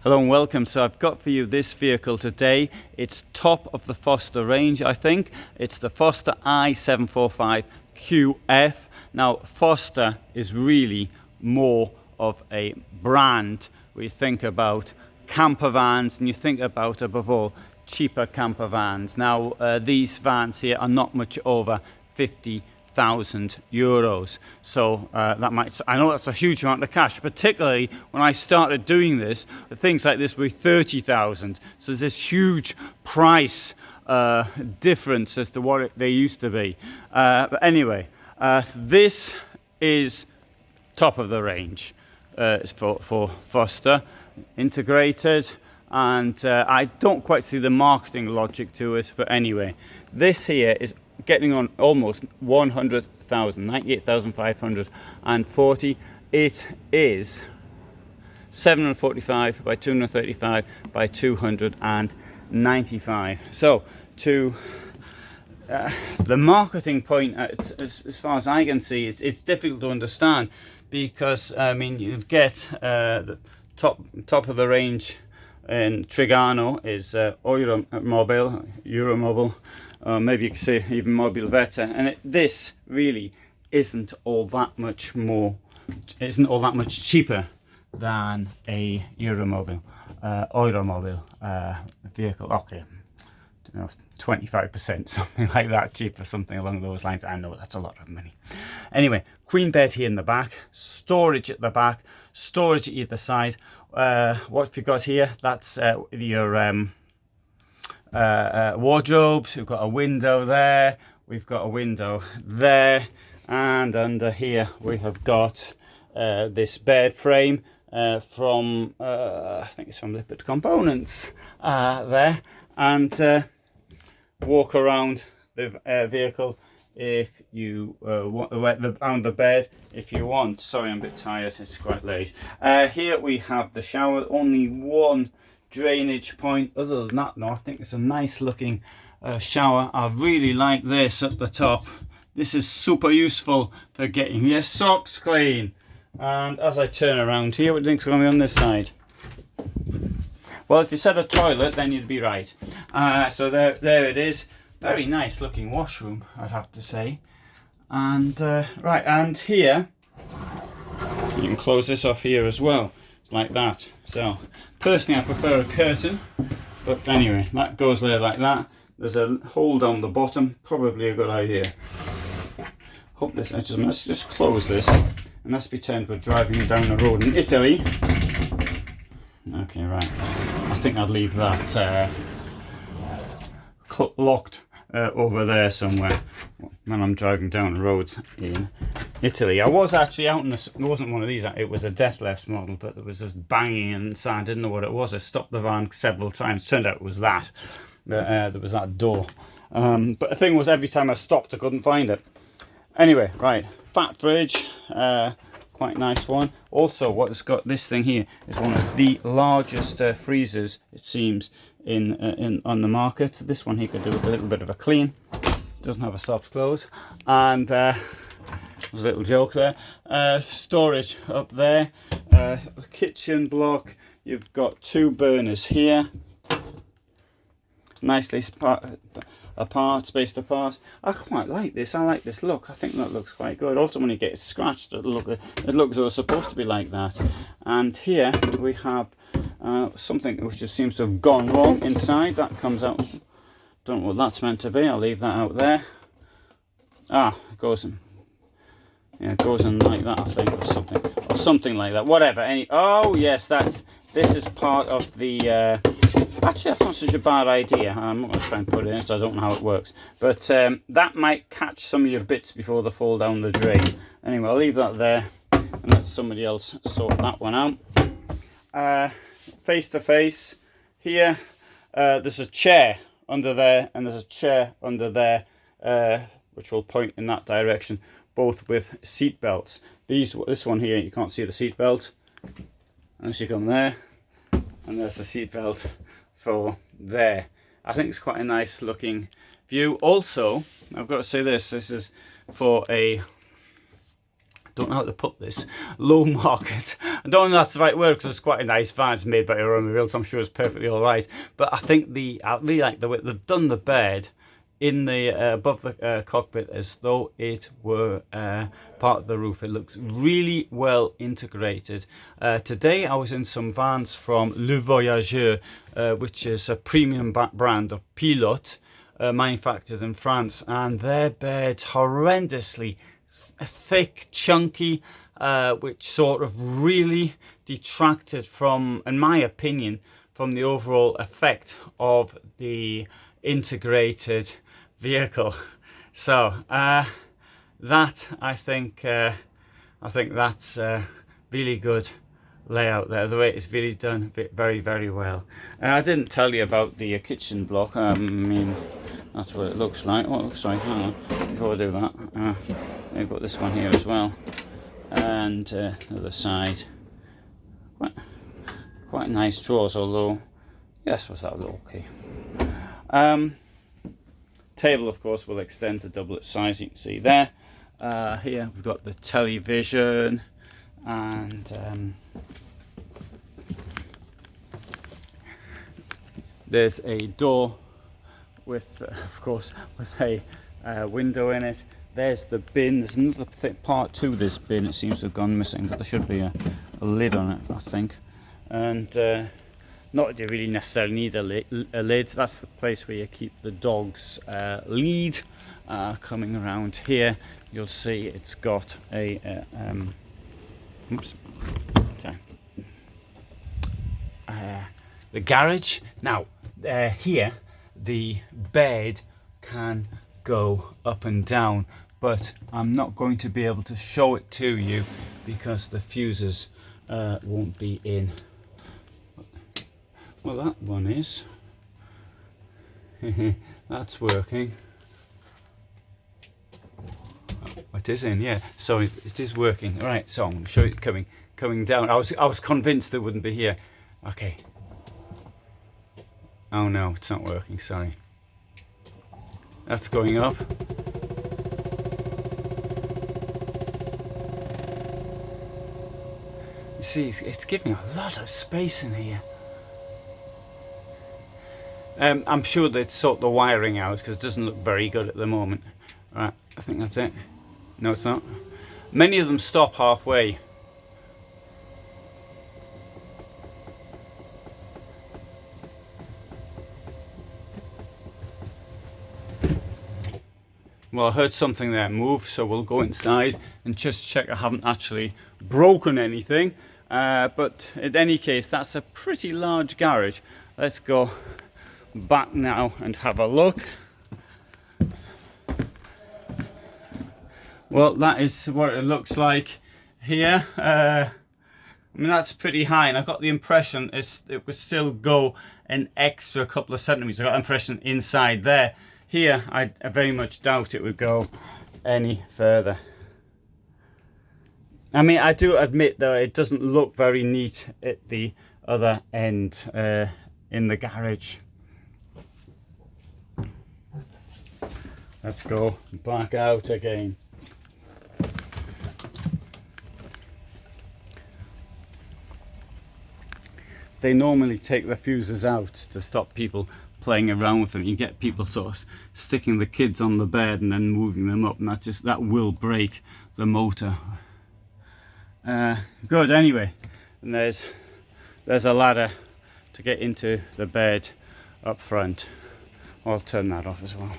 Hello and welcome. So I've got for you this vehicle today. It's top of the Forster range, I think. It's the Forster i745 QF. Now Forster is really more of a brand where you think about camper vans and you think about, above all, cheaper camper vans. Now these vans here are not much over 50,000 euros. So that might, I know that's a huge amount of cash, particularly when I started doing this, things like this were 30,000. So there's this huge price difference as to what they used to be. But anyway, this is top of the range for Forster, integrated, and I don't quite see the marketing logic to it, but anyway, this here is getting on almost 100,000, 98,540. It is 745 by 235 by 295. So to the marketing point, as far as I can see, it's difficult to understand, because I mean, you get the top of the range in Trigano is Euromobile, maybe you could say even Mobile better, and this really isn't all that much cheaper than a Euromobile vehicle. Okay, 25%, something like that, cheaper, something along those lines. I know that's a lot of money. Anyway, queen bed here in the back, storage at the back, storage at either side. What have you got here? That's your wardrobes. We've got a window there, we've got a window there, and under here we have got this bed frame from I think it's from Lippert Components there, and walk around the vehicle if you want, around the bed if you want. Sorry, I'm a bit tired, it's quite late. Here we have the shower, only one drainage point. Other than that, no, I think it's a nice looking shower. I really like this at the top. This is super useful for getting your socks clean. And as I turn around here, what do you think's going to be on this side? Well, if you said a toilet, then you'd be right. So there it is. Very nice looking washroom, I'd have to say. And right, and here you can close this off here as well, like that. So personally I prefer a curtain, but anyway, that goes there like that. There's a hole down the bottom, probably a good idea. Hope this, let's just close this, and let's pretend we're driving down the road in Italy. Okay, right, I think I'd leave that locked over there somewhere when I'm driving down the roads in Italy. I was actually out in this, it wasn't one of these, it was a Deathless model, but there was this banging inside. I didn't know what it was. I stopped the van several times, turned out it was that. There was that door. But the thing was, every time I stopped I couldn't find it. Anyway, right, fat fridge, quite nice one. Also, what it's got, this thing here is one of the largest freezers, it seems, on the market. This one here could do a little bit of a clean. Doesn't have a soft close. And there's a little joke there. Storage up there. Kitchen block. You've got two burners here, nicely spaced apart. I quite like this. I like this look. I think that looks quite good. Also, when you get it scratched, it looks as though it's supposed to be like that. And here we have something which just seems to have gone wrong inside. That comes out. Don't know what that's meant to be. I'll leave that out there. It goes in. Yeah, it goes in like that, I think, or something like that. Whatever. Oh yes, this is part of the. Actually, that's not such a bad idea. I'm not going to try and put it in, so I don't know how it works. But that might catch some of your bits before they fall down the drain. Anyway, I'll leave that there and let somebody else sort that one out. Face to face here, there's a chair under there, and there's a chair under there, which will point in that direction, both with seat belts. This one here, you can't see the seat belt unless you come there, and there's the seat belt for there. I think it's quite a nice looking view. Also, I've got to say this is for a don't know how to put this, low market I don't know if that's the right word because it's quite a nice van. It's made by Automobile, so I'm sure it's perfectly all right. But I think I really like the way they've done the bed in the above the cockpit as though it were part of the roof. It looks really well integrated. Today I was in some vans from Le Voyageur, which is a premium brand of Pilote, manufactured in France, and their beds horrendously thick, chunky, which sort of really detracted from, in my opinion, from the overall effect of the integrated vehicle. So that I think that's really good layout there. The way it's really done very, very well. I didn't tell you about the kitchen block. I mean, that's what it looks like. What it looks like. Hang on, before I do that, I've got this one here as well, and the other side. Quite nice drawers, although yes, was that little key. Table, of course, will extend to double its size. You can see there. Here we've got the television, and there's a door with, of course, with a window in it. There's the bin. There's another part to this bin. It seems to have gone missing, but there should be a lid on it, I think. And not that you really necessarily need a lid. That's the place where you keep the dog's lead. Coming around here, you'll see it's got a oops, sorry. The garage. Now here the bed can go up and down, but I'm not going to be able to show it to you because the fuses won't be in. Well, that one is. That's working. Oh, it is in, yeah. So it is working. All right. So I'm going to show it coming down. I was convinced it wouldn't be here. Okay. Oh no, it's not working. Sorry. That's going up. You see, it's giving a lot of space in here. I'm sure they'd sort the wiring out because it doesn't look very good at the moment. Right, I think that's it. No, it's not. Many of them stop halfway. Well, I heard something there move, so we'll go inside and just check I haven't actually broken anything. But in any case, that's a pretty large garage. Let's go back now and have a look. Well, that is what it looks like here. I mean, that's pretty high, and I got the impression it would still go an extra couple of centimeters. I got the impression inside there. Here, I very much doubt it would go any further. I mean, I do admit though, it doesn't look very neat at the other end in the garage. Let's go back out again. They normally take the fuses out to stop people playing around with them. You get people sort of sticking the kids on the bed and then moving them up, and that will break the motor. Good. Anyway, and there's a ladder to get into the bed up front. I'll turn that off as well.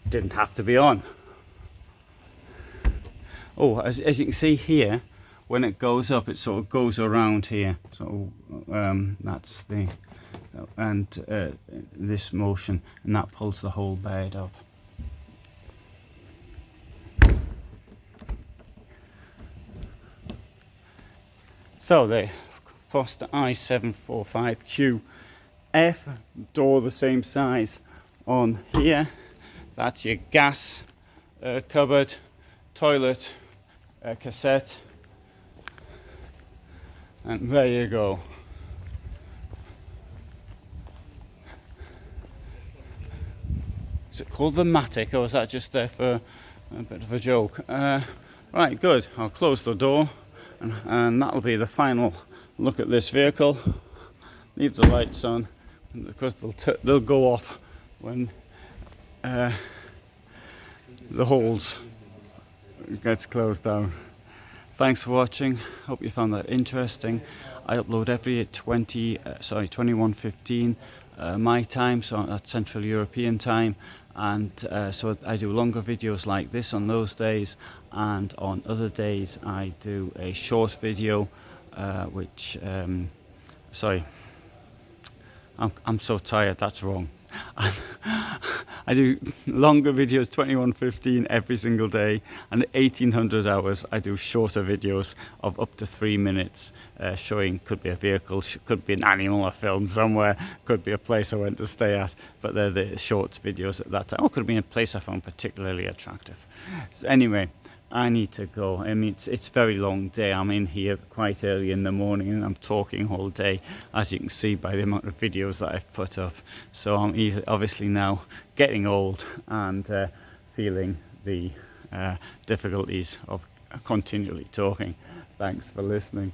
Didn't have to be on. Oh, as you can see here, when it goes up, it sort of goes around here. So that's the this motion, and that pulls the whole bed up. So the Forster i745 QF door, the same size on here. That's your gas cupboard, toilet, cassette, and there you go. Is it called the Matic, or is that just there for a bit of a joke? Right, good. I'll close the door and that'll be the final look at this vehicle. Leave the lights on, and of course they'll go off when the holes gets closed down. Thanks for watching. Hope you found that interesting. I upload every 21:15 my time, so that's Central European time, and so I do longer videos like this on those days, and on other days I do a short video which sorry, I'm so tired, that's wrong. I do longer videos 21:15 every single day, and at 1800 hours I do shorter videos of up to 3 minutes, showing, could be a vehicle, could be an animal I filmed somewhere, could be a place I went to stay at, but they're the short videos at that time, or could be a place I found particularly attractive. So anyway, I need to go. I mean, it's a very long day. I'm in here quite early in the morning and I'm talking all day, as you can see by the amount of videos that I've put up. So I'm obviously now getting old and feeling the difficulties of continually talking. Thanks for listening.